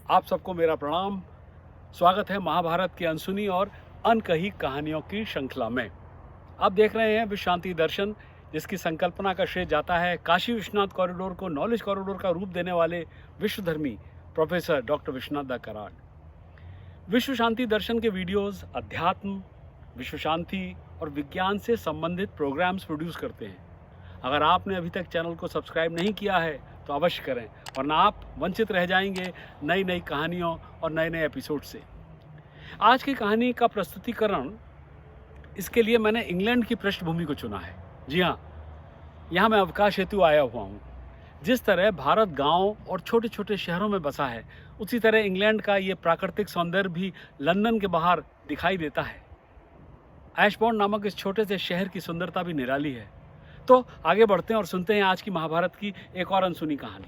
आप सबको मेरा प्रणाम। स्वागत है महाभारत की अनसुनी और अनकही कहानियों की श्रृंखला में। आप देख रहे हैं विश्व शांति दर्शन, जिसकी संकल्पना का श्रेय जाता है काशी विश्वनाथ कॉरिडोर को नॉलेज कॉरिडोर का रूप देने वाले विश्वधर्मी प्रोफेसर डॉक्टर विश्वनाथ दा कराड। विश्व शांति दर्शन के वीडियोस अध्यात्म, विश्व शांति और विज्ञान से संबंधित प्रोग्राम्स प्रोड्यूस करते हैं। अगर आपने अभी तक चैनल को सब्सक्राइब नहीं किया है तो अवश्य करें, वरना आप वंचित रह जाएंगे नई नई कहानियों और नए नए एपिसोड से। आज की कहानी का प्रस्तुतिकरण, इसके लिए मैंने इंग्लैंड की पृष्ठभूमि को चुना है। जी हाँ, यहाँ मैं अवकाश हेतु आया हुआ हूँ। जिस तरह भारत गांव और छोटे छोटे शहरों में बसा है, उसी तरह इंग्लैंड का ये प्राकृतिक सौंदर्य भी लंदन के बाहर दिखाई देता है। एशबॉर्न नामक इस छोटे से शहर की सुंदरता भी निराली है। तो आगे बढ़ते हैं और सुनते हैं आज की महाभारत की एक और अनसुनी कहानी।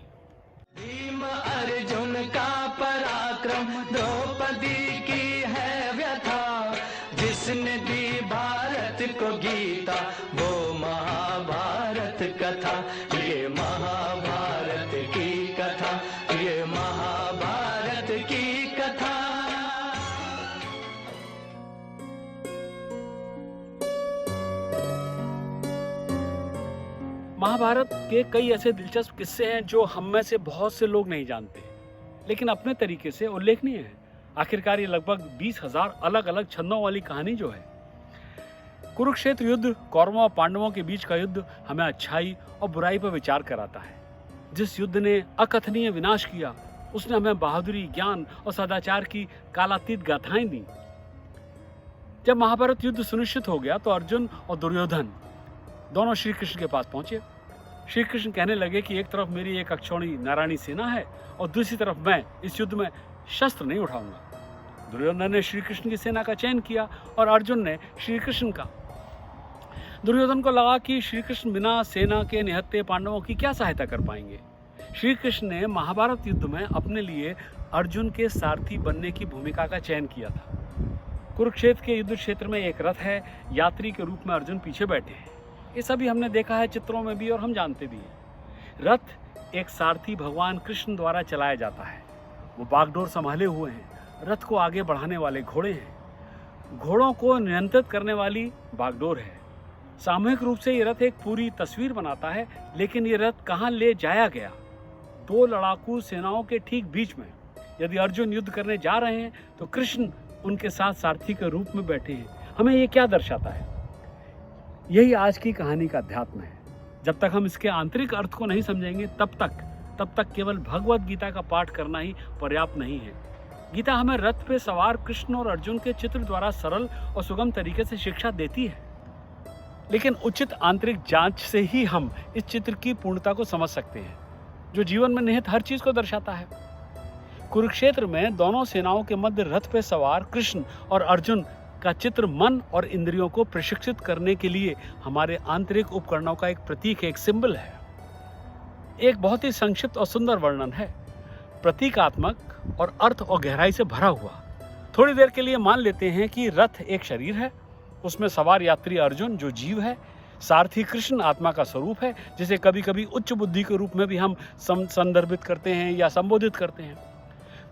भीम अर्जुन का पराक्रम, द्रौपदी की है व्यथा, जिसने दी भारत को गीता, वो महाभारत कथा। ये महाभारत की कथा, ये महाभारत की कथा। महाभारत के कई ऐसे दिलचस्प किस्से हैं जो हम में से बहुत से लोग नहीं जानते, लेकिन अपने तरीके से उल्लेखनीय है। आखिरकार ये लगभग 20,000 अलग अलग छंदों वाली कहानी जो है। कुरुक्षेत्र युद्ध, कौरवों और पांडवों के बीच का युद्ध हमें अच्छाई और बुराई पर विचार कराता है। जिस युद्ध ने अकथनीय विनाश किया, उसने हमें बहादुरी, ज्ञान और सदाचार की कालातीत गाथाएं दी। जब महाभारत युद्ध सुनिश्चित हो गया तो अर्जुन और दुर्योधन दोनों श्री कृष्ण के पास पहुंचे। श्री कृष्ण कहने लगे कि एक तरफ मेरी एक अक्षौणी नारायणी सेना है और दूसरी तरफ मैं इस युद्ध में शस्त्र नहीं उठाऊंगा। दुर्योधन ने श्री कृष्ण की सेना का चयन किया और अर्जुन ने श्री कृष्ण का। दुर्योधन को लगा कि श्री कृष्ण बिना सेना के निहत्थे पांडवों की क्या सहायता कर पाएंगे। श्री कृष्ण ने महाभारत युद्ध में अपने लिए अर्जुन के सारथी बनने की भूमिका का चयन किया था। कुरुक्षेत्र के युद्ध क्षेत्र में एक रथ है, यात्री के रूप में अर्जुन पीछे बैठे हैं। ये सभी हमने देखा है चित्रों में भी और हम जानते भी हैं। रथ एक सारथी भगवान कृष्ण द्वारा चलाया जाता है। वो बागडोर संभाले हुए हैं। रथ को आगे बढ़ाने वाले घोड़े हैं। घोड़ों को नियंत्रित करने वाली बागडोर है। सामूहिक रूप से ये रथ एक पूरी तस्वीर बनाता है, लेकिन ये रथ कहाँ ले जाया गया? दो लड़ाकू सेनाओं के ठीक बीच में। यदि अर्जुन युद्ध करने जा रहे हैं तो कृष्ण उनके साथ सारथी के रूप में बैठे हैं। हमें ये क्या दर्शाता है? यही आज की कहानी का अध्यात्म है। जब तक हम इसके आंतरिक अर्थ को नहीं समझेंगे, तब तक केवल भगवत गीता का पाठ करना ही पर्याप्त नहीं है। गीता हमें रथ पे सवार कृष्ण और अर्जुन के चित्र द्वारा सरल और सुगम तरीके से शिक्षा देती है, लेकिन उचित आंतरिक जांच से ही हम इस चित्र की पूर्णता को समझ सकते हैं, जो जीवन में निहित हर चीज को दर्शाता है। कुरुक्षेत्र में दोनों सेनाओं के मध्य रथ पे सवार कृष्ण और अर्जुन का चित्र मन और इंद्रियों को प्रशिक्षित करने के लिए हमारे आंतरिक उपकरणों का एक प्रतीक है, एक सिंबल है। एक बहुत ही संक्षिप्त और सुंदर वर्णन है, प्रतीकात्मक और अर्थ और गहराई से भरा हुआ। थोड़ी देर के लिए मान लेते हैं कि रथ एक शरीर है, उसमें सवार यात्री अर्जुन जो जीव है, सारथी कृष्ण आत्मा का स्वरूप है, जिसे कभी कभी उच्च बुद्धि के रूप में भी हम संदर्भित करते हैं या संबोधित करते हैं।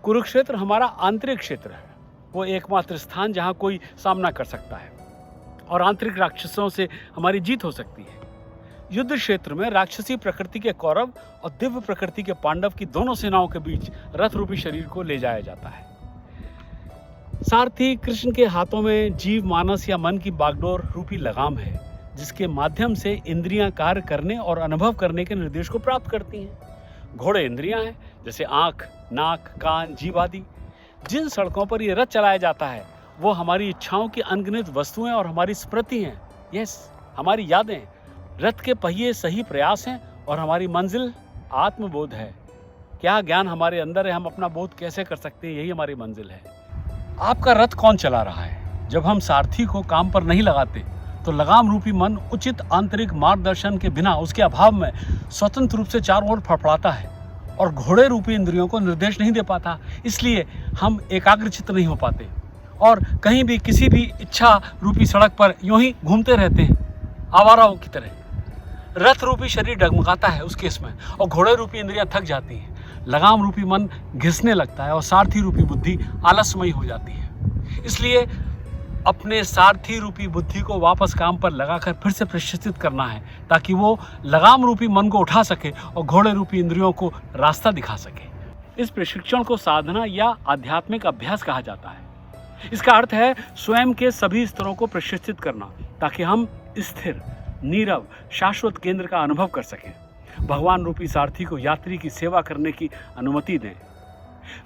कुरुक्षेत्र हमारा आंतरिक क्षेत्र है। वो एकमात्र स्थान जहाँ कोई सामना कर सकता है और आंतरिक राक्षसों से हमारी जीत हो सकती है। युद्ध क्षेत्र में राक्षसी प्रकृति के कौरव और दिव्य प्रकृति के पांडव की दोनों सेनाओं के बीच रथ रूपी शरीर को ले जाया जाता है। सारथी कृष्ण के हाथों में जीव, मानस या मन की बागडोर रूपी लगाम है, जिसके माध्यम से इंद्रियां कार्य करने और अनुभव करने के निर्देश को प्राप्त करती हैं। घोड़े इंद्रियां हैं, जैसे आंख, नाक, कान, जीभ आदि। जिन सड़कों पर यह रथ चलाया जाता है वो हमारी इच्छाओं की अनगिनत वस्तुएं और हमारी स्मृति हैं, हमारी यादें। रथ के पहिए सही प्रयास हैं और हमारी मंजिल आत्मबोध है। क्या ज्ञान हमारे अंदर है, हम अपना बोध कैसे कर सकते हैं, यही हमारी मंजिल है। आपका रथ कौन चला रहा है? जब हम सारथी को काम पर नहीं लगाते तो लगाम रूपी मन उचित आंतरिक मार्गदर्शन के बिना, उसके अभाव में स्वतंत्र रूप से चारों ओर फड़फड़ाता है और घोड़े रूपी इंद्रियों को निर्देश नहीं दे पाता। इसलिए हम एकाग्रचित्त नहीं हो पाते और कहीं भी किसी भी इच्छा रूपी सड़क पर यूं ही घूमते रहते हैं, आवाराओं की तरह। रथ रूपी शरीर डगमगाता है उस केस में और घोड़े रूपी इंद्रियां थक जाती हैं। लगाम रूपी मन घिसने लगता है और सारथी रूपी बुद्धि आलसमयी हो जाती है। इसलिए अपने सारथी रूपी बुद्धि को वापस काम पर लगाकर फिर से प्रशिक्षित करना है, ताकि वो लगाम रूपी मन को उठा सके और घोड़े रूपी इंद्रियों को रास्ता दिखा सके। इस प्रशिक्षण को साधना या आध्यात्मिक अभ्यास कहा जाता है। इसका अर्थ है स्वयं के सभी स्तरों को प्रशिक्षित करना, ताकि हम स्थिर, नीरव, शाश्वत केंद्र का अनुभव कर सकें। भगवान रूपी सारथी को यात्री की सेवा करने की अनुमति दें।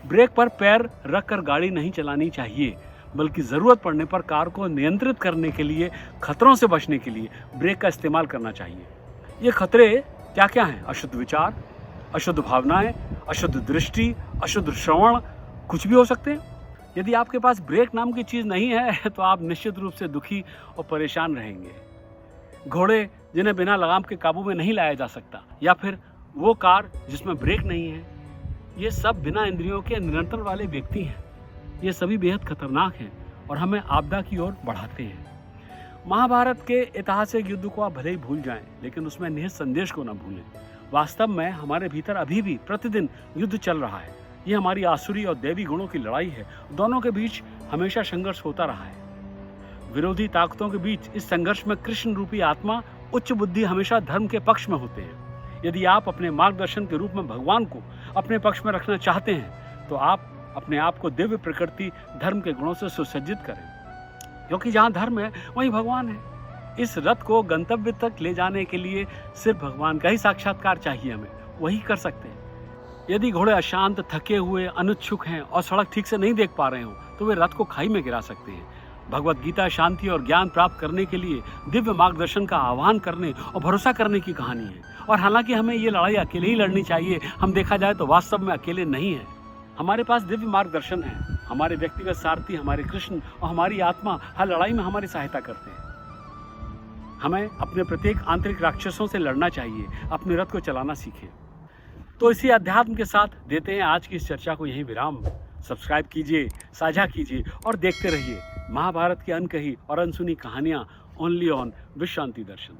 ब्रेक पर पैर रखकर गाड़ी नहीं चलानी चाहिए, बल्कि ज़रूरत पड़ने पर कार को नियंत्रित करने के लिए, खतरों से बचने के लिए ब्रेक का इस्तेमाल करना चाहिए। ये खतरे क्या क्या हैं? अशुद्ध विचार, अशुद्ध भावनाएं, अशुद्ध दृष्टि, अशुद्ध श्रवण, कुछ भी हो सकते हैं। यदि आपके पास ब्रेक नाम की चीज़ नहीं है तो आप निश्चित रूप से दुखी और परेशान रहेंगे। घोड़े जिन्हें बिना लगाम के काबू में नहीं लाया जा सकता, या फिर वो कार जिसमें ब्रेक नहीं है, ये सब बिना इंद्रियों के नियंत्रण वाले व्यक्ति हैं। ये सभी बेहद खतरनाक हैं और हमें आपदा की ओर बढ़ाते हैं। महाभारत के ऐतिहासिक युद्ध को आप भले ही भूल जाएं, लेकिन उसमें निहित संदेश को न भूलें। वास्तव में हमारे भीतर अभी भी प्रतिदिन युद्ध चल रहा है। ये हमारी आसुरी और दैवी गुणों की लड़ाई है। दोनों के बीच हमेशा संघर्ष होता रहा है। विरोधी ताकतों के बीच इस संघर्ष में कृष्ण रूपी आत्मा, उच्च बुद्धि हमेशा धर्म के पक्ष में होते हैं। यदि आप अपने मार्गदर्शन के रूप में भगवान को अपने पक्ष में रखना चाहते हैं, तो आप अपने आप को दिव्य प्रकृति धर्म के गुणों से सुसज्जित करें, क्योंकि जहाँ धर्म है वहीं भगवान है। इस रथ को गंतव्य तक ले जाने के लिए सिर्फ भगवान का ही साक्षात्कार चाहिए। हमें वही कर सकते हैं। यदि घोड़े अशांत, थके हुए, अनुत्सुक हैं और सड़क ठीक से नहीं देख पा रहे हो, तो वे रथ को खाई में गिरा सकते हैं। भगवत गीता शांति और ज्ञान प्राप्त करने के लिए दिव्य मार्गदर्शन का आह्वान करने और भरोसा करने की कहानी है। और हालांकि हमें ये लड़ाई अकेले ही लड़नी चाहिए, हम देखा जाए तो वास्तव में अकेले नहीं हैं। हमारे पास दिव्य मार्गदर्शन है। हमारे व्यक्तिगत सारथी, हमारे कृष्ण और हमारी आत्मा हर लड़ाई में हमारी सहायता करते हैं। हमें अपने प्रत्येक आंतरिक राक्षसों से लड़ना चाहिए, अपने रथ को चलाना सीखें। तो इसी अध्यात्म के साथ देते हैं आज की इस चर्चा को यहीं विराम। सब्सक्राइब कीजिए, साझा कीजिए और देखते रहिए महाभारत की अनकही और अनसुनी कहानियाँ ओनली ऑन विश्व शांति दर्शन।